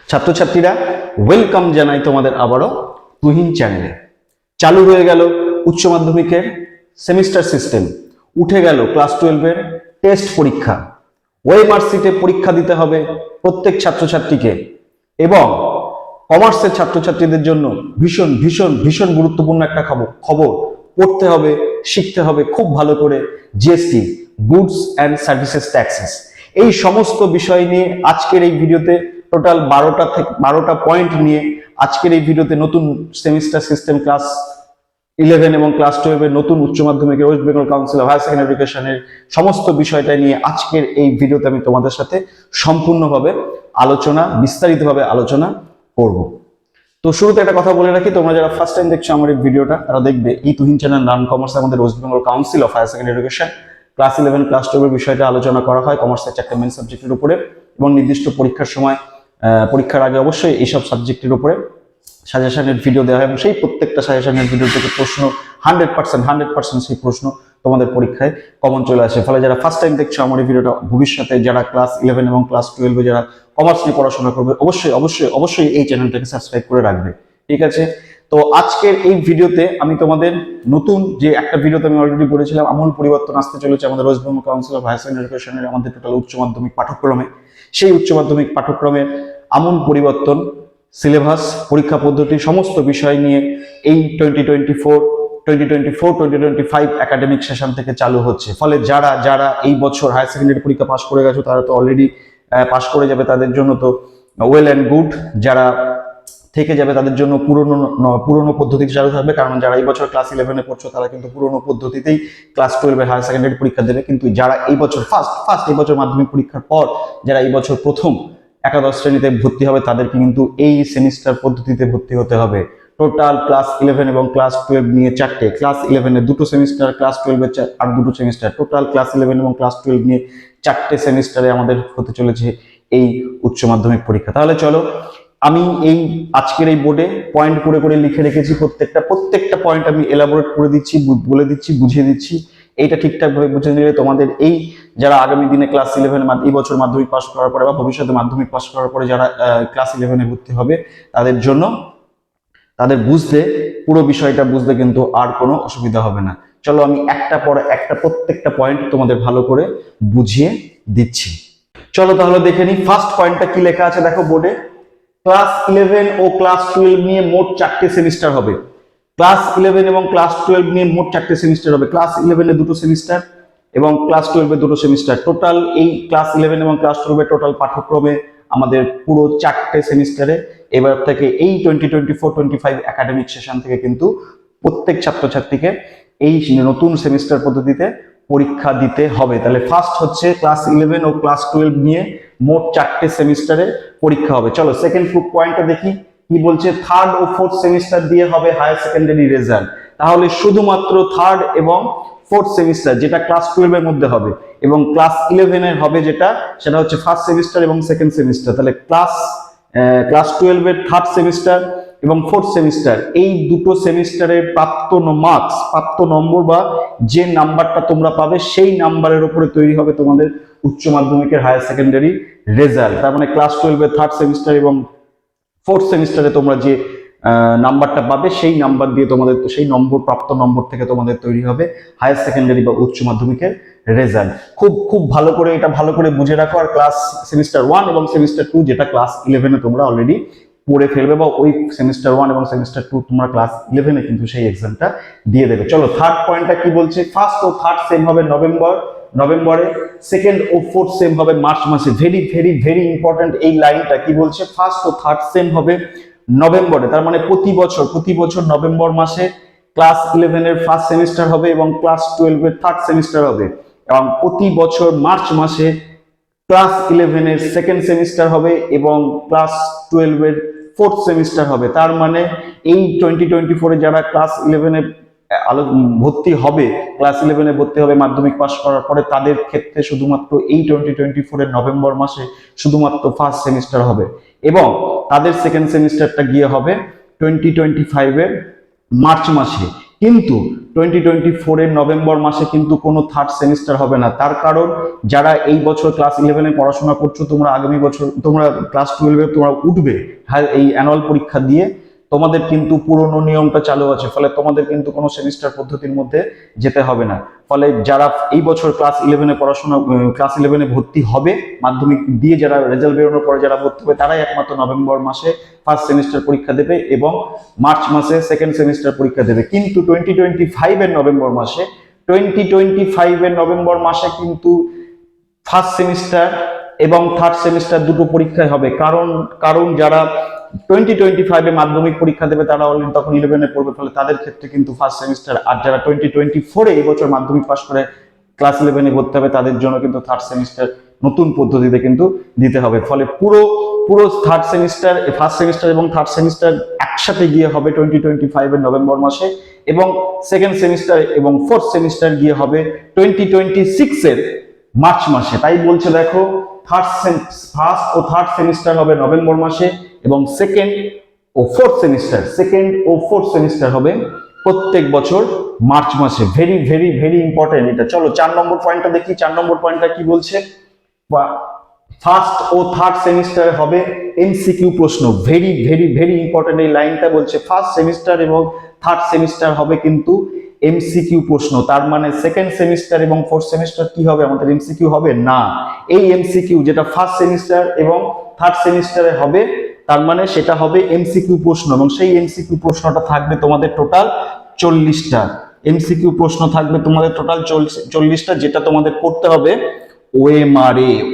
ছাত্রছাত্রীরা ওয়েলকাম জানাই তোমাদের আবারও তুহিন চ্যানেলে। চালু হয়ে গেল উচ্চ মাধ্যমিকের সেমিস্টার সিস্টেম, উঠে গেল ক্লাস 12-এর টেস্ট পরীক্ষা। ওএমআর সিটে পরীক্ষা দিতে হবে প্রত্যেক ছাত্রছাত্রীকে, এবং কমার্সের ছাত্রছাত্রীদের জন্য ভীষণ ভীষণ ভীষণ গুরুত্বপূর্ণ একটা খবর পড়তে হবে, শিখতে হবে খুব ভালো করে। GST, goods and services taxes, এই সমস্ত বিষয় নিয়ে আজকের এই ভিডিওতে টোটাল 12টা পয়েন্ট নিয়ে আজকের এই ভিডিওতে নতুন সেমিস্টার সিস্টেম ক্লাস 11 এবং ক্লাস 12 এর নতুন উচ্চ মাধ্যমিকের ওয়েস্ট বেঙ্গল কাউন্সিল অফ হায়ার সেকেন্ডারি এডুকেশনের সমস্ত বিষয়টা নিয়ে আজকের এই ভিডিওতে আমি তোমাদের সাথে সম্পূর্ণভাবে বিস্তারিতভাবে আলোচনা করব। তো শুরুতে একটা কথা বলে রাখি, তোমরা যারা ফার্স্ট টাইম দেখছো আমার এই ভিডিওটা, তারা দেখবে এই তুহিন চ্যানেল নান কমার্স আমাদের West Bengal Council of Higher Secondary Education class 11 class 12 এর বিষয়টা আলোচনা করা হয় কমার্সের 4টা মেইন সাবজেক্টের উপরে, এবং নির্দিষ্ট পরীক্ষার সময় পরীক্ষার আগে অবশ্যই এইসব সাবজেক্টের উপরে সাজেশনের ভিডিও দেওয়া হয়, এবং সেই প্রত্যেকটা সাজেশনের ভিডিও থেকে প্রশ্ন 100% সেই প্রশ্ন তোমাদের পরীক্ষায় কমন চলে আসে। ফলে যারা ফার্স্ট টাইম দেখছো আমার এই ভিডিওটা, ভবিষ্যতে যারা ক্লাস 11 এবং ক্লাস 12 যারা কমার্স নিয়ে পড়াশোনা করবে অবশ্যই এই চ্যানেলটাকে সাবস্ক্রাইব করে রাখবে, ঠিক আছে? তো আজকের এই ভিডিওতে আমি তোমাদের নতুন যে একটা ভিডিওতে আমি অলরেডি বলেছিলাম আমূল পরিবর্তন আসতে চলেছে আমাদের ওয়েস্ট বেঙ্গল কাউন্সিল অফ হায়ার সেকেন্ডারি এডুকেশনের আমাদের টোটাল উচ্চ মাধ্যমিক পাঠ্যক্রমে। সেই উচ্চ মাধ্যমিক পাঠ্যক্রমের আমূল পরিবর্তন, সিলেবাস, পরীক্ষা পদ্ধতি, সমস্ত বিষয় নিয়ে এই 2024-2025 একাডেমিক সেশন থেকে চালু হচ্ছে। ফলে যারা এই বছর হায়ার সেকেন্ডারি পরীক্ষা পাশ করে গেছো তারা তো অলরেডি পাশ করে যাবে, তাদের জন্য তো ওয়েল অ্যান্ড গুড। যারা থেকে যাবে তাদের জন্য পুরনো পদ্ধতি চালু থাকবে, কারণ যারা এই বছর ক্লাস 11-এ পড়ছো তারা কিন্তু পুরনো পদ্ধতিতেই ক্লাস 12-এর হায়ার সেকেন্ডারি পরীক্ষা দেবে। কিন্তু যারা এই বছর ফার্স্ট এই বছর মাধ্যমিক পরীক্ষার পর যারা এই বছর প্রথম একাদশ শ্রেণীতে ভর্তি হবে, তাদেরকে কিন্তু এই সেমিস্টার পদ্ধতিতে ভর্তি হতে হবে। টোটাল ক্লাস 11 এবং ক্লাস 12 নিয়ে 4টে, ক্লাস 11-এ 2টো সেমিস্টার, ক্লাস 12-এর আর 2টো সেমিস্টার, টোটাল ক্লাস 11 এবং ক্লাস 12 নিয়ে 4টে সেমিস্টারে আমাদের হতে চলেছে এই উচ্চ মাধ্যমিক পরীক্ষা। তাহলে চলো, আমি এই আজকের এই বোর্ডে পয়েন্ট করে লিখে রেখেছি, প্রত্যেকটা পয়েন্ট আমি এলাবোরেট করে দিচ্ছি, বলে দিচ্ছি, বুঝিয়ে দিচ্ছি। এইটা ঠিকঠাক ভাবে বুঝে নিলে তোমাদের এই যারা আগামী দিনে ক্লাস 11 এই বছর মাধ্যমিক পাস করার পরে বা ভবিষ্যতে মাধ্যমিক পাস করার পরে যারা ক্লাস 11-এ ভর্তি হবে, তাদের জন্য তাদের পুরো বিষয়টা বুঝতে কিন্তু আর কোনো অসুবিধা হবে না। চলো আমি একটা পর একটা প্রত্যেকটা পয়েন্ট তোমাদের ভালো করে বুঝিয়ে দিচ্ছি। চলো তাহলে দেখে নিই ফার্স্ট পয়েন্টটা কি লেখা আছে। দেখো বোর্ডে, ক্লাস 11 ও ক্লাস 12 নিয়ে মোট 4টে সেমিস্টার হবে। ক্লাস 11 এবং ক্লাস 12 নিয়ে মোট 4টে সেমিস্টার হবে। ক্লাস 11-এ 2টো সেমিস্টার এবং ক্লাস 12-এ 2টো সেমিস্টার। টোটাল এই ক্লাস 11 এবং ক্লাস 12-এর টোটাল পাঠ্যক্রমে আমাদের পুরো 4টে সেমিস্টারে এবার থেকে এই 2024-25 একাডেমিক সেশন থেকে কিন্তু প্রত্যেক ছাত্রছাত্রীকে এই নতুন সেমিস্টার পদ্ধতিতে পরীক্ষা দিতে হবে। তাহলে ফার্স্ট হচ্ছে ক্লাস 11 ও ক্লাস 12 নিয়ে মোট 4টে সেমিস্টারে পরীক্ষা হবে। চলো সেকেন্ড পয়েন্টটা দেখি কি বলছে। থার্ড ও ফোর্থ সেমিস্টার দিয়ে হবে হায়ার সেকেন্ডারি রেজাল্ট। তাহলে শুধুমাত্র থার্ড এবং ফোর্থ সেমিস্টার যেটা ক্লাস 12-এর মধ্যে হবে, এবং ক্লাস 11-এর হবে সেটা হচ্ছে ফার্স্ট সেমিস্টার এবং সেকেন্ড সেমিস্টার। তাহলে ক্লাস 12-এর থার্ড সেমিস্টার এবং ফোর্থ সেমিস্টার এই দুটো সেমিস্টারের প্রাপ্ত নম্বর বা যে নাম্বারটা তোমরা পাবে সেই নাম্বারের উপরে তৈরি হবে তোমাদের উচ্চ মাধ্যমিকের হায়ার সেকেন্ডারি রেজাল্ট। তার মানে ক্লাস 12-এর থার্ড সেমিস্টার এবং ফোর্থ সেমিস্টারে তোমরা যে নাম্বারটা পাবে সেই নাম্বার দিয়ে তোমাদের সেই প্রাপ্ত নম্বর থেকে তোমাদের তৈরি হবে হায়ার সেকেন্ডারি বা উচ্চ মাধ্যমিকের রেজাল্ট। খুব ভালো করে এটা বুঝে রাখো। আর ক্লাস সেমিস্টার 1 এবং সেমিস্টার 2 যেটা ক্লাস 11-এ তোমরা অলরেডি পড়ে ফেলবে, বা ওই সেমিস্টার 1 এবং সেমিস্টার 2 তোমরা ক্লাস 11-এ কিন্তু সেই এক্সামটা দিয়ে দেবে। চলো থার্ড পয়েন্টটা কি বলছে। ফার্স্ট ও থার্ড সেম হবে নভেম্বরে, সেকেন্ড ও ফোর্থ সেম হবে মার্চ মাসে। ভেরি ভেরি ভেরি ইম্পর্টেন্ট এই লাইনটা। কি বলছে, ফার্স্ট ও থার্ড সেম হবে নভেম্বরে। তার মানে প্রতি বছর নভেম্বর মাসে ক্লাস 11-এর ফার্স্ট সেমিস্টার হবে এবং ক্লাস 12-এর থার্ড সেমিস্টার হবে, এবং প্রতি বছর মার্চ মাসে ক্লাস 11-এর সেকেন্ড সেমিস্টার হবে এবং ক্লাস 12-এর ফোর্থ সেমিস্টার হবে। তার মানে এই 2024-এ যারা ক্লাস 11-এ ভর্তি হবে, ক্লাস 11-এ ভর্তি হবে মাধ্যমিক পাস করার পরে, তাদের ক্ষেত্রে শুধুমাত্র এই 2024-এর নভেম্বর মাসে শুধুমাত্র ফার্স্ট সেমিস্টার হবে, এবং তাদের সেকেন্ড সেমিস্টারটা গিয়ে হবে 2025-এর মার্চ মাসে। কিন্তু 2024 এর নভেম্বর মাসে কিন্তু কোনো থার্ড সেমিস্টার হবে না। তার কারণ যারা এই বছর ক্লাস 11-এ পড়াশোনা করছো, তোমরা আগামী বছর তোমরা ক্লাস 12-এ তোমরা উঠবে, হ্যাঁ, এই অ্যানুয়াল পরীক্ষা দিয়ে তোমাদের কিন্তু পুরনো নিয়মটা চালু আছে, ফলে তোমাদের কিন্তু কোনো সেমিস্টার পদ্ধতির মধ্যে যেতে হবে না। ফলে যারা এই বছর ক্লাস 11-এ পড়াশোনা ক্লাস 11-এ ভর্তি হবে, মাধ্যমিক দিয়ে যারা রেজাল্ট বেরোনোর পরে যারা ভর্তি হবে, তারাই একমাত্র নভেম্বর মাসে ফার্স্ট সেমিস্টার পরীক্ষা দেবে এবং মার্চ মাসে সেকেন্ড সেমিস্টার পরীক্ষা দেবে। কিন্তু 2025 এর নভেম্বর মাসে কিন্তু ফার্স্ট সেমিস্টার এবং থার্ড সেমিস্টার দুটো পরীক্ষায় হবে। কারণ যারা 2025-এ মাধ্যমিক পরীক্ষা দেবে তারা অলরেডি তখন 11-এ পড়বে, ফলে তাদের ক্ষেত্রে কিন্তু ফার্স্ট সেমিস্টার। আর যারা 2024-এ এই বছর মাধ্যমিক পাস করে ক্লাস 11-এ ভর্তি হবে, তাদের জন্য কিন্তু থার্ড সেমিস্টার নতুন পদ্ধতিতে কিন্তু দিতে হবে। ফলে পুরো থার্ড সেমিস্টার, ফার্স্ট সেমিস্টার এবং থার্ড সেমিস্টার একসাথে গিয়ে হবে 2025 এর নভেম্বর মাসে, এবং সেকেন্ড সেমিস্টার এবং ফোর্থ সেমিস্টার গিয়ে হবে 2026 এর মার্চ মাসে। তাই বলছে দেখো, ফার্স্ট ও থার্ড সেমিস্টার হবে নভেম্বর মাসে এবং সেকেন্ড ও ফোর্থ সেমিস্টার হবে প্রত্যেক বছর মার্চ মাসে। ভেরি ভেরি ভেরি ইম্পর্টেন্ট এটা। চলো 4 নম্বর পয়েন্টটা দেখি। 4 নম্বর পয়েন্টটা কি বলছে? ফার্স্ট ও থার্ড সেমিস্টার হবে এমসিকিউ প্রশ্ন। ভেরি ভেরি ভেরি ইম্পর্টেন্ট এই লাইনটা। বলছে ফার্স্ট সেমিস্টার এবং থার্ড সেমিস্টার হবে কিন্তু এমসিকিউ প্রশ্ন। তার মানে সেকেন্ড সেমিস্টার এবং ফোর্থ সেমিস্টার কি হবে আমাদের এমসিকিউ হবে না। এই এমসিকিউ যেটা ফার্স্ট সেমিস্টার এবং থার্ড সেমিস্টারে হবে, তার মানে সেটা হবে এমসিকিউ প্রশ্ন, এবং সেই এমসিকিউ প্রশ্নটা থাকবে তোমাদের টোটাল 40টা। এমসিকিউ প্রশ্ন থাকবে তোমাদের টোটাল 40টা, যেটা তোমাদের করতে হবে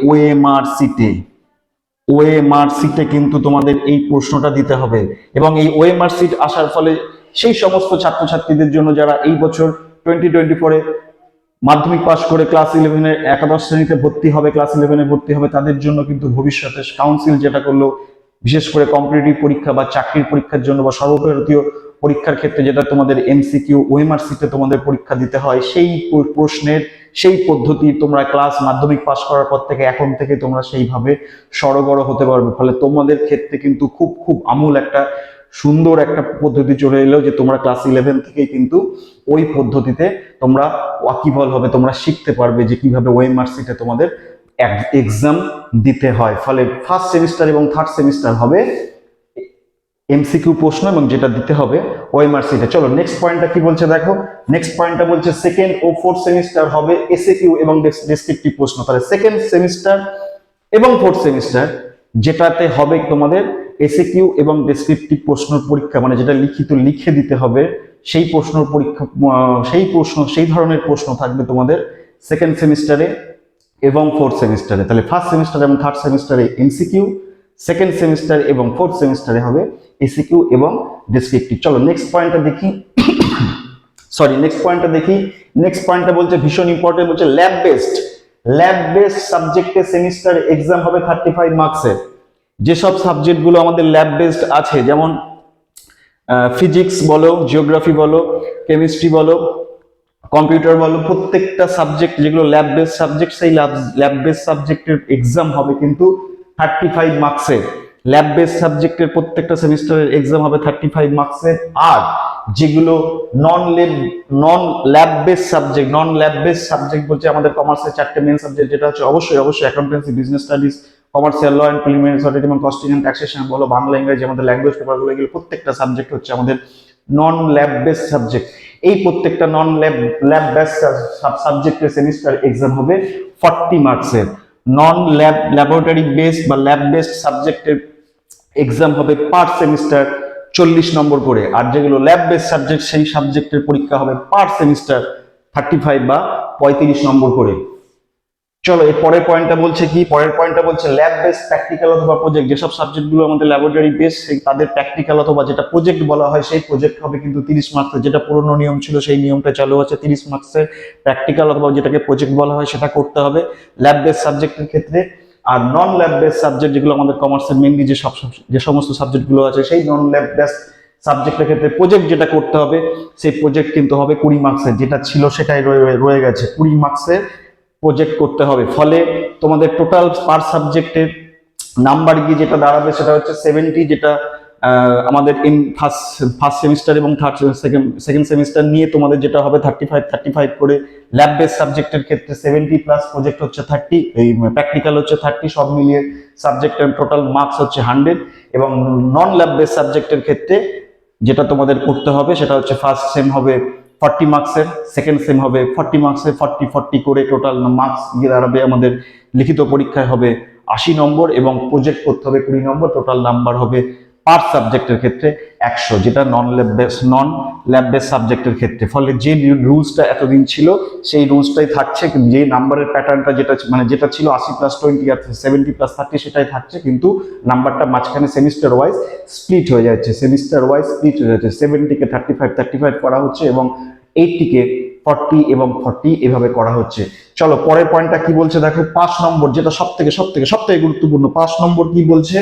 ওএমআর সিটে কিন্তু তোমাদের এই প্রশ্নটা দিতে হবে। এবং এই ওএমআর সিট আসার ফলে সেই সমস্ত ছাত্রছাত্রীদের জন্য যারা এই বছর 2024-এ মাধ্যমিক পাস করে ক্লাস 11-এর একাদশ শ্রেণীতে ভর্তি হবে, ক্লাস 11-এ ভর্তি হবে, তাদের জন্য কিন্তু ভবিষ্যতে কাউন্সিল যেটা করলো, বিশেষ করে কম্পিটিটিভ পরীক্ষা বা চাকরির পরীক্ষার জন্য বা সর্বভারতীয় পরীক্ষার ক্ষেত্রে যেটা তোমাদের এমসিকিউ ওএমআর সিটে তোমাদের পরীক্ষা দিতে হয়, সেই প্রশ্নের সেই পদ্ধতি তোমরা ক্লাস মাধ্যমিক পাস করার পর থেকে এখন থেকে তোমরা সেইভাবে সড়গড় হতে পারবে। ফলে তোমাদের ক্ষেত্রে কিন্তু খুব আমূল একটা সুন্দর একটা পদ্ধতি চলে এলো, যে তোমরা ক্লাস 11 থেকেই কিন্তু ওই পদ্ধতিতে তোমরা ওয়াকিবল হবে, তোমরা শিখতে পারবে যে কিভাবে ওএমআর সিটে তোমাদের এক্সাম দিতে হয়। ফলে ফার্স্ট সেমিস্টার এবং থার্ড সেমিস্টার হবে এমসিকিউ প্রশ্ন এবং যেটা দিতে হবে ওএমআর সিটে। চলো নেক্সট পয়েন্টটা কি বলছে দেখো। নেক্সট পয়েন্টটা বলছে সেকেন্ড ও ফোর্থ সেমিস্টার হবে এসএকিউ এবং ডেসক্রিপটিভ প্রশ্ন। তাহলে সেকেন্ড সেমিস্টার এবং ফোর্থ সেমিস্টার যেটাতে হবে তোমাদের এসএকিউ এবং ডেসক্রিপটিভ প্রশ্নের পরীক্ষা, মানে যেটা লিখে দিতে হবে, সেই প্রশ্নের পরীক্ষা, সেই ধরনের প্রশ্ন থাকবে তোমাদের সেকেন্ড সেমিস্টারে এবং ফোর্থ সেমিস্টারে। তাহলে ফার্স্ট সেমিস্টার এবং থার্ড সেমিস্টারে এমসিকিউ, সেকেন্ড সেমিস্টার এবং ফোর্থ সেমিস্টারে হবে এসিকিউ এবং ডেসক্রিপটিভ। চলো নেক্সট পয়েন্টটা দেখি। নেক্সট পয়েন্টটা বলছে ভীষণ ইম্পর্টেন্ট, বলছে ল্যাব বেসড সাবজেক্টে সেমিস্টার এক্সাম হবে 35 মার্কসের। যেসব সাবজেক্টগুলো আমাদের ল্যাব বেসড আছে, যেমন ফিজিক্স বলো, জিওগ্রাফি বলো, কেমিস্ট্রি বলো, কম্পিউটার বলো, প্রত্যেকটা সাবজেক্ট যেগুলো ল্যাব বেসড সাবজেক্ট, সেই ল্যাব বেসড সাবজেক্টের এক্সাম হবে কিন্তু 35 মার্কসের। ল্যাব বেসড সাবজেক্টের প্রত্যেকটা সেমিস্টারের এক্সাম হবে 35 মার্কসের। আর যেগুলো নন ল্যাব বেসড সাবজেক্ট বলছে আমাদের কমার্সের 4টে মেন সাবজেক্ট, যেটা হচ্ছে অবশ্যই accountancy, business studies, commercial law and preliminary audit এবং কস্টিং এন্ড ট্যাক্সেশন বলো, বাংলা ইংরেজি, আমাদের ল্যাঙ্গুয়েজ পেপারগুলো, এগুলো প্রত্যেকটা সাবজেক্ট হচ্ছে আমাদের নন ল্যাব বেসড সাবজেক্ট। এই প্রত্যেকটা নন ল্যাব বেসড সাবজেক্টের সেমিস্টার এক্সাম হবে 40 মার্কসের। নন ল্যাবরেটরি বেসড বা ল্যাব বেসড সাবজেক্টের এক্সাম হবে পার সেমিস্টার 40 নম্বর করে। আর যেগুলো ল্যাব বেসড সাবজেক্ট, সেই সাবজেক্টের পরীক্ষা হবে পার সেমিস্টার 35 বা 35 নম্বর করে। চলো এর পরের পয়েন্টটা বলছে কি? পরের পয়েন্টটা বলছে ল্যাব বেসড প্র্যাকটিক্যাল অথবা প্রজেক্ট। যেসব সাবজেক্টগুলো আমাদের ল্যাবরেটরি বেসড, সেই তাদের প্র্যাকটিক্যাল অথবা যেটা প্রজেক্ট বলা হয়, সেই প্রজেক্ট হবে কিন্তু 30 মার্কসের। যেটা পুরনো নিয়ম ছিল সেই নিয়মটা চালু আছে, 30 মার্কসের প্র্যাকটিক্যাল অথবা যেটাকে প্রজেক্ট বলা হয় সেটা করতে হবে ল্যাব বেসড সাবজেক্টের ক্ষেত্রে। আর নন ল্যাব বেসড সাবজেক্ট যেগুলো আমাদের কমার্সের মেনলি যে সমস্ত সাবজেক্টগুলো আছে, সেই নন ল্যাব বেসড সাবজেক্টের ক্ষেত্রে প্রজেক্ট যেটা করতে হবে, সেই প্রজেক্ট কিন্তু হবে 20 মার্কসের। যেটা ছিল সেটাই রয়ে গেছে, 20 মার্কসের প্রজেক্ট করতে হবে। ফলে তোমাদের টোটাল পার সাবজেক্টের নাম্বার গিয়ে যেটা দাঁড়াবে সেটা হচ্ছে 70, যেটা আমাদের ফার্স্ট সেমিস্টার এবং সেকেন্ড সেমিস্টার নিয়ে তোমাদের যেটা হবে 35 করে, ল্যাব বেস সাবজেক্টের ক্ষেত্রে 70 প্লাস, প্রজেক্ট হচ্ছে 30, এই প্র্যাকটিক্যাল হচ্ছে 30, সব মিলিয়ে সাবজেক্টের টোটাল মার্কস হচ্ছে 100। এবং নন ল্যাব বেস সাবজেক্টের ক্ষেত্রে যেটা তোমাদের করতে হবে সেটা হচ্ছে ফার্স্ট সেম হবে 40 মার্কসের, সেকেন্ড সেম হবে 40 মার্কসের, 40 করে টোটাল মার্কস গিয়ে দাঁড়াবে আমাদের। লিখিত পরীক্ষায় হবে 80 নম্বর এবং প্রজেক্ট করতে হবে 20 নম্বর, টোটাল নাম্বার হবে পার সাবজেক্টের ক্ষেত্রে 100, যেটা নন ল্যাব বেস সাবজেক্টের ক্ষেত্রে। ফলে যে রুলসটা এতদিন ছিল সেই রুলসটাই থাকছে, যে নাম্বারের প্যাটার্নটা যেটা ছিল 80+20 আর 70+30 সেটাই থাকছে, কিন্তু নাম্বারটা মাঝখানে সেমিস্টার ওয়াইজ স্প্লিট হয়ে যাচ্ছে, 70কে 35 করা হচ্ছে এবং 80কে 40 এবং 40 এভাবে করা হচ্ছে। চলো পরের পয়েন্টটা কি বলছে দেখো, 5 নম্বর, যেটা সবথেকে গুরুত্বপূর্ণ। 5 নম্বর কি বলছে,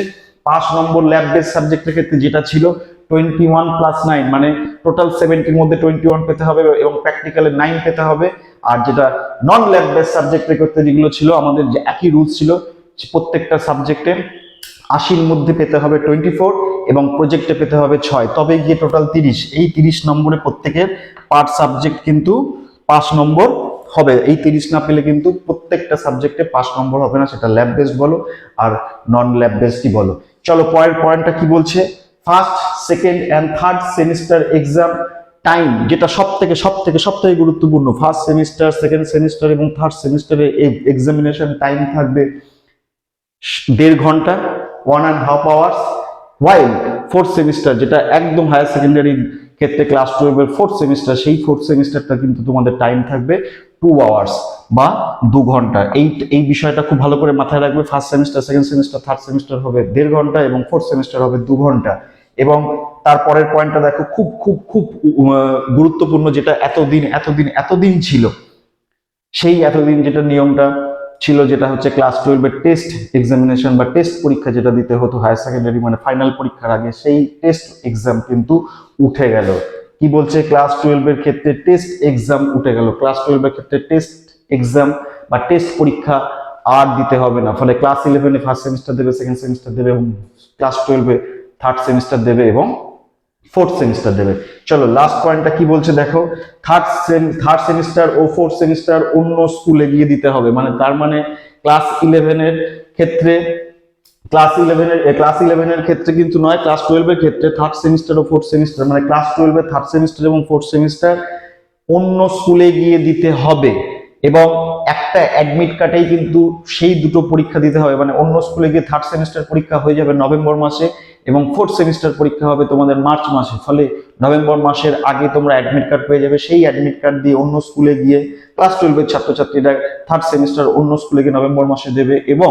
5 নম্বর ল্যাব বেস সাবজেক্টের ক্ষেত্রে যেটা ছিল 21+9, মানে টোটাল 70-র মধ্যে 21 পেতে হবে এবং প্র্যাকটিক্যালে 9 পেতে হবে। আর যেটা নন ল্যাব বেস সাবজেক্টের ক্ষেত্রে যেগুলো ছিল আমাদের, যে একই রুলস ছিল, প্রত্যেকটা সাবজেক্টে 80-র মধ্যে পেতে হবে 24 এবং প্রজেক্টে পেতে হবে 6, তবে গিয়ে টোটাল 30। এই 30 নম্বরে প্রত্যেকের পার সাবজেক্ট কিন্তু 5 নম্বর হবে। এই 30 না পেলে কিন্তু প্রত্যেকটা সাবজেক্টে 5 নম্বর হবে না, সেটা ল্যাব বেসড বলো আর নন ল্যাব বেসডই বলো। চলো পরের পয়েন্টটা কি বলছে, first, second and third semester exam time, যেটা সবথেকে গুরুত্বপূর্ণ। ফার্স্ট সেমিস্টার, সেকেন্ড সেমিস্টার এবং থার্ড সেমিস্টারে এক্সামিনেশন টাইম থাকবে 1.5 ঘন্টা, 1.5 hours, ওয়াইল ফোর্থ সেমিস্টার, যেটা একদম হায়ার সেকেন্ডারির ক্ষেত্রে ক্লাস 12 এর ফোর্থ সেমিস্টার, সেই ফোর্থ সেমিস্টারটা কিন্তু তোমাদের টাইম থাকবে 2 hours বা 2 ঘন্টা। এই বিষয়টা খুব ভালো করে মাথায় রাখবে। First semester, second semester, third semester হবে 1.5 ঘন্টা এবং ফোর্থ সেমিস্টার হবে 2 ঘন্টা। এবং তারপরের পয়েন্টটা দেখো, খুব গুরুত্বপূর্ণ, যেটা এতদিন ছিল, সেই এতদিন যেটা নিয়মটা ছিল, যেটা হচ্ছে ক্লাস 12 এর টেস্ট এক্সামিনেশন বা টেস্ট পরীক্ষা যেটা দিতে হতো হায়ার সেকেন্ডারি মানে ফাইনাল পরীক্ষার আগে, সেই টেস্ট এক্সাম কিন্তু উঠে গেল। কি বলছে, ক্লাস 12 এর ক্ষেত্রে টেস্ট এক্সাম উঠে গেল। ক্লাস 12 এর ক্ষেত্রে টেস্ট এক্সাম বা টেস্ট পরীক্ষা আর দিতে হবে না। ফলে ক্লাস 11 এ ফার্স্ট সেমিস্টার দেবে, সেকেন্ড সেমিস্টার দেবে এবং ক্লাস 12 এ থার্ড সেমিস্টার দেবে এবং ফোর্থ সেমিস্টার দেবে। চলো লাস্ট পয়েন্টটা কি বলছে দেখো, থার্ড সেমিস্টার ও ফোর্থ সেমিস্টার অন্য স্কুলে গিয়ে দিতে হবে। মানে তার মানে ক্লাস 11 এর ক্ষেত্রে কিন্তু নয়, ক্লাস 12 এর ক্ষেত্রে থার্ড সেমিস্টার ও ফোর্থ সেমিস্টার, মানে ক্লাস 12 এর থার্ড সেমিস্টার এবং ফোর্থ সেমিস্টার অন্য স্কুলে গিয়ে দিতে হবে এবং একটা অ্যাডমিট কার্ডেই কিন্তু সেই দুটো পরীক্ষা দিতে হবে। মানে অন্য স্কুলে গিয়ে থার্ড সেমিস্টার পরীক্ষা হয়ে যাবে নভেম্বর মাসে এবং ফোর্থ সেমিস্টার পরীক্ষা হবে তোমাদের মার্চ মাসে। ফলে নভেম্বর মাসের আগে তোমরা অ্যাডমিট কার্ড পেয়ে যাবে, সেই অ্যাডমিট কার্ড দিয়ে অন্য স্কুলে গিয়ে ক্লাস 12 এর ছাত্রছাত্রীরা থার্ড সেমিস্টার অন্য স্কুলে গিয়ে নভেম্বর মাসে দেবে এবং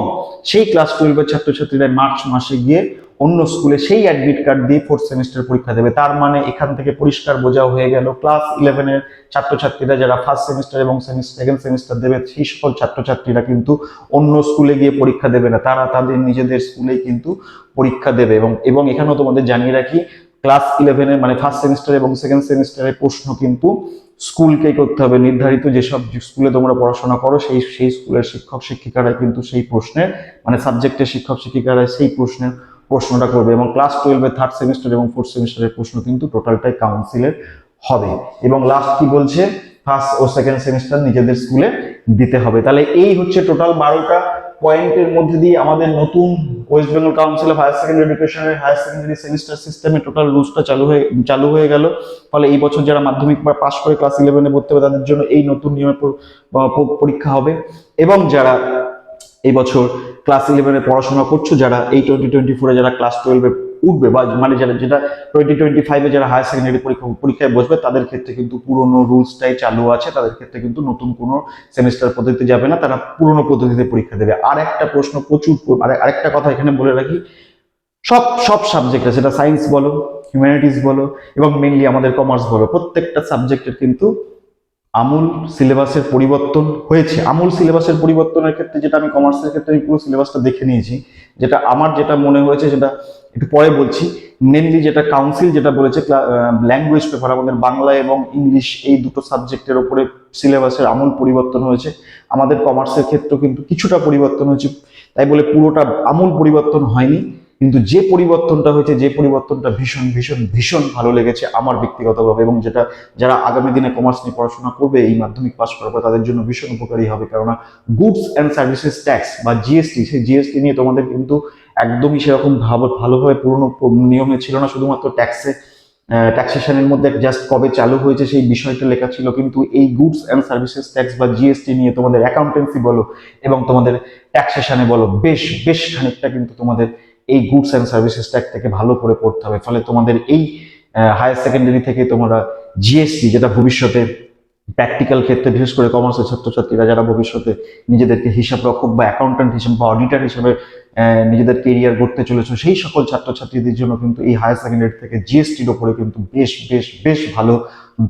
সেই ক্লাস 12 এর ছাত্রছাত্রীরা মার্চ মাসে গিয়ে অন্য স্কুলে সেই অ্যাডমিট কার্ড দিয়ে ফোর্থ সেমিস্টার পরীক্ষা দেবে। তার মানে এখান থেকে পরিষ্কার বোঝা হয়ে গেল, ক্লাস 11 এর ছাত্রছাত্রীরা যারা ফার্স্ট সেমিস্টার এবং সেকেন্ড সেমিস্টার দেবে, সেই সকল ছাত্রছাত্রীরা কিন্তু অন্য স্কুলে গিয়ে পরীক্ষা দেবে না, তারা তাদের নিজেদের স্কুলেই কিন্তু পরীক্ষা দেবে। এবং এখানেও তোমাদের জানিয়ে রাখি, ক্লাস 11 এর মানে ফার্স্ট সেমিস্টার এবং সেকেন্ড সেমিস্টারের প্রশ্ন কিন্তু স্কুলকেই করতে হবে। নির্ধারিত যেসব স্কুলে তোমরা পড়াশোনা করো সেই স্কুলের শিক্ষক শিক্ষিকারা কিন্তু সেই প্রশ্নের মানে সাবজেক্টের শিক্ষক শিক্ষিকারা সেই প্রশ্নটা করবে এবং ক্লাস 12 এর থার্ড সেমিস্টার এবং ফোর্থ সেমিস্টারের প্রশ্ন কিন্তু টোটালটাই কাউন্সিলের হবে। এবং লাস্ট কি বলছে, ফার্স্ট ও সেকেন্ড সেমিস্টার নিজেদের স্কুলে দিতে হবে। তাহলে এই হচ্ছে টোটাল 12টা পয়েন্টের মধ্যে দিয়ে আমাদের নতুন ওয়েস্ট বেঙ্গল কাউন্সিল অফ হায়ার সেকেন্ডারি এডুকেশনের হায়ার সেকেন্ডারি সেমিস্টার সিস্টেমে টোটাল রুলসটা চালু হয়ে গেল। ফলে এই বছর যারা মাধ্যমিক বা পাশ করে ক্লাস 11 এ ভর্তি হবে তাদের জন্য এই নতুন নিয়মের পরীক্ষা হবে। এবং যারা এই বছর ক্লাস 11 এ পড়াশোনা করছো, যারা এই 2024 এ যারা ক্লাস 12 এ উঠবে বা মানে যেটা 2025 এ যারা হায়ার সেকেন্ডারি পরীক্ষায় বসবে, তাদের ক্ষেত্রে কিন্তু পুরনো রুলসটাই চালু আছে। তাদের ক্ষেত্রে কিন্তু নতুন কোনো সেমিস্টার পদ্ধতি যাবে না, তারা পুরনো পদ্ধতিতে পরীক্ষা দেবে। আর একটা প্রশ্ন আরেকটা কথা এখানে বলে রাখি, সব সাবজেক্টে, সেটা সায়েন্স বলো, হিউম্যানিটিস বলো এবং মেইনলি আমাদের কমার্স বলো, প্রত্যেকটা সাবজেক্টের কিন্তু আমূল সিলেবাসের পরিবর্তন হয়েছে। আমূল সিলেবাসের পরিবর্তনের ক্ষেত্রে, যেটা আমি কমার্সের ক্ষেত্রে আমি পুরো সিলেবাসটা দেখে নিয়েছি, যেটা মনে হয়েছে সেটা একটু পরে বলছি। মেনলি যেটা কাউন্সিল যেটা বলেছে, ল্যাঙ্গুয়েজ পেপার আমাদের বাংলা এবং ইংলিশ এই দুটো সাবজেক্টের উপরে সিলেবাসের আমূল পরিবর্তন হয়েছে। আমাদের কমার্সের ক্ষেত্রেও কিন্তু কিছুটা পরিবর্তন হয়েছে, তাই বলে পুরোটা আমূল পরিবর্তন হয়নি, কিন্তু যে পরিবর্তনটা হয়েছে, যে পরিবর্তনটা ভীষণ ভীষণ ভীষণ ভালো লেগেছে আমার ব্যক্তিগতভাবে, এবং যেটা যারা আগামী দিনে কমার্স নিয়ে পড়াশোনা করবে এই মাধ্যমিক পাস করার পর তাদের জন্য ভীষণ উপকারী হবে। কেননা গুডস অ্যান্ড সার্ভিসেস ট্যাক্স বা জিএসটি, সেই জিএসটি নিয়ে তোমাদের কিন্তু একদমই সেরকম ভালোভাবে পুরনো নিয়মে ছিল না। শুধুমাত্র ট্যাক্সেশনের মধ্যে জাস্ট কবে চালু হয়েছে সেই বিষয়টা লেখা ছিল, কিন্তু এই গুডস অ্যান্ড সার্ভিসেস ট্যাক্স বা জিএসটি নিয়ে তোমাদের অ্যাকাউন্টেন্সি বলো এবং তোমাদের ট্যাক্সেশনে বলো বেশ বেশ খানিকটা কিন্তু তোমাদের এই গুডস অ্যান্ড সার্ভিসেস ট্যাক্স থেকে ভালো করে পড়তে হবে। ফলে তোমাদের এই হায়ার সেকেন্ডারি থেকে তোমরা জিএসটি, যেটা ভবিষ্যতে প্র্যাকটিক্যাল ক্ষেত্রে বিশেষ করে কমার্সের ছাত্রছাত্রীরা যারা ভবিষ্যতে নিজেদেরকে হিসাব রক্ষক বা অ্যাকাউন্ট্যান্ট হিসেবে বা অডিটর হিসেবে নিজেদের কেরিয়ার গড়তে চলেছে, সেই সকল ছাত্রছাত্রীদের জন্য কিন্তু এই হায়ার সেকেন্ডারি থেকে জিএসটির ওপরে কিন্তু বেশ বেশ বেশ ভালো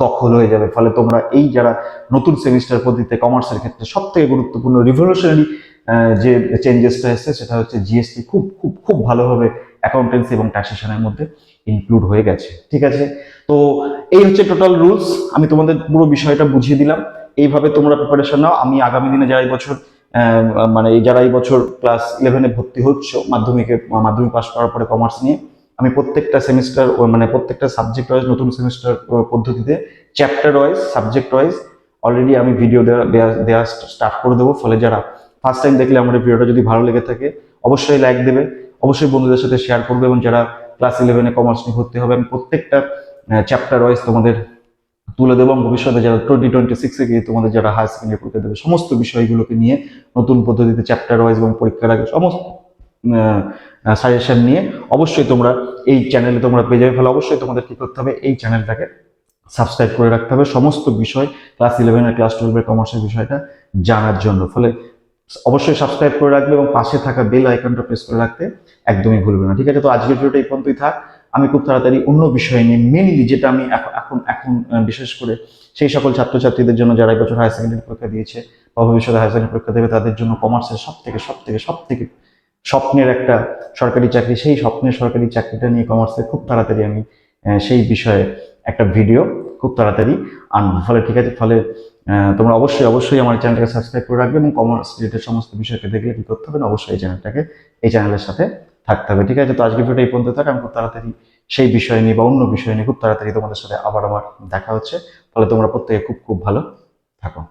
দখল হয়ে যাবে। ফলে তোমরা এই যারা নতুন সেমিস্টার পদ্ধতিতে কমার্সের ক্ষেত্রে সব থেকে গুরুত্বপূর্ণ রিভলিউশনারি যে চেঞ্জেসটা এসেছে সেটা হচ্ছে জিএসটি খুব খুব খুব ভালোভাবে অ্যাকাউন্টেন্সি এবং ট্যাক্সেশনের মধ্যে ইনক্লুড হয়ে গেছে। ঠিক আছে, তো এই হচ্ছে টোটাল রুলস। আমি তোমাদের পুরো বিষয়টা বুঝিয়ে দিলাম। এইভাবে তোমরা প্রিপারেশন নাও। আমি আগামী দিনে যারা এই বছর মানে যারা এই বছর ক্লাস 11-এ ভর্তি হচ্ছ মাধ্যমিক পাস করার পরে কমার্স নিয়ে, আমি প্রত্যেকটা সেমিস্টার মানে প্রত্যেকটা সাবজেক্ট ওয়াইজ নতুন সেমিস্টার পদ্ধতিতে chapter wise subject wise already আমি ভিডিও দেওয়া স্টার্ট করে দেবো। ফলে যারা ফার্স্ট টাইম দেখলে আমার এই ভিডিওটা যদি ভালো লেগে থাকে অবশ্যই লাইক দেবে, অবশ্যই বন্ধুদের সাথে শেয়ার করবে, এবং যারা ক্লাস 11-এ কমার্স নিয়ে ভর্তি হবে আমি প্রত্যেকটা চ্যাপ্টার ওয়াইজ তোমাদের তুলে দেবো। ভবিষ্যতে যারা 2026-এ গিয়ে তোমাদের যারা হায়ার সেকেন্ডারি পরীক্ষা দেবে সমস্ত বিষয়গুলোকে নিয়ে নতুন পদ্ধতিতে চ্যাপ্টার ওয়াইজ এবং পরীক্ষার আগে সমস্ত সাজেশন নিয়ে অবশ্যই তোমরা এই চ্যানেলে তোমরা পেয়ে যাবে। ফলে অবশ্যই তোমাদের কি করতে হবে, এই চ্যানেলটাকে সাবস্ক্রাইব করে রাখতে হবে সমস্ত বিষয় ক্লাস 11-এর ক্লাস 12-এর কমার্সের বিষয়টা জানার জন্য। ফলে অবশ্যই সাবস্ক্রাইব করে রাখবে এবং পাশে থাকা বেল আইকনটা প্রেস করে রাখতে একদমই ভুলবে না। ঠিক আছে, তো আজকের ভিডিওটা এই পর্যন্তই থাক। আমি খুব তাড়াতাড়ি অন্য বিষয় নিয়ে মেনলি যেটা আমি এখন এখন বিশেষ করে সেই সকল ছাত্রছাত্রীদের জন্য যারা এবছর হায়ার সেকেন্ডারি পরীক্ষা দিয়েছে বা ভবিষ্যতে হায়ার সেকেন্ডারি পরীক্ষা দেবে তাদের জন্য কমার্সের সব থেকে স্বপ্নের একটা সরকারি চাকরি, সেই স্বপ্নের সরকারি চাকরিটা নিয়ে কমার্সে খুব তাড়াতাড়ি আমি সেই বিষয়ে একটা ভিডিও খুব তাড়াতাড়ি আনবো। ফলে ঠিক আছে, ফলে তোমরা অবশ্যই আমার চ্যানেলটাকে সাবস্ক্রাইব করে রাখবে এবং কমার্স রিলেটেড সমস্ত বিষয়কে দেখলে কি করতে হবে না, অবশ্যই এই চ্যানেলের সাথে থাকতে হবে। ঠিক আছে, তো আজকের ভিডিওটা এই পর্যন্ত থাক। আমি খুব তাড়াতাড়ি সেই বিষয় নিয়ে বা অন্য বিষয় নিয়ে খুব তাড়াতাড়ি তোমাদের সাথে আবার আমার দেখা হচ্ছে। ফলে তোমরা প্রত্যেকে খুব খুব ভালো থাকো।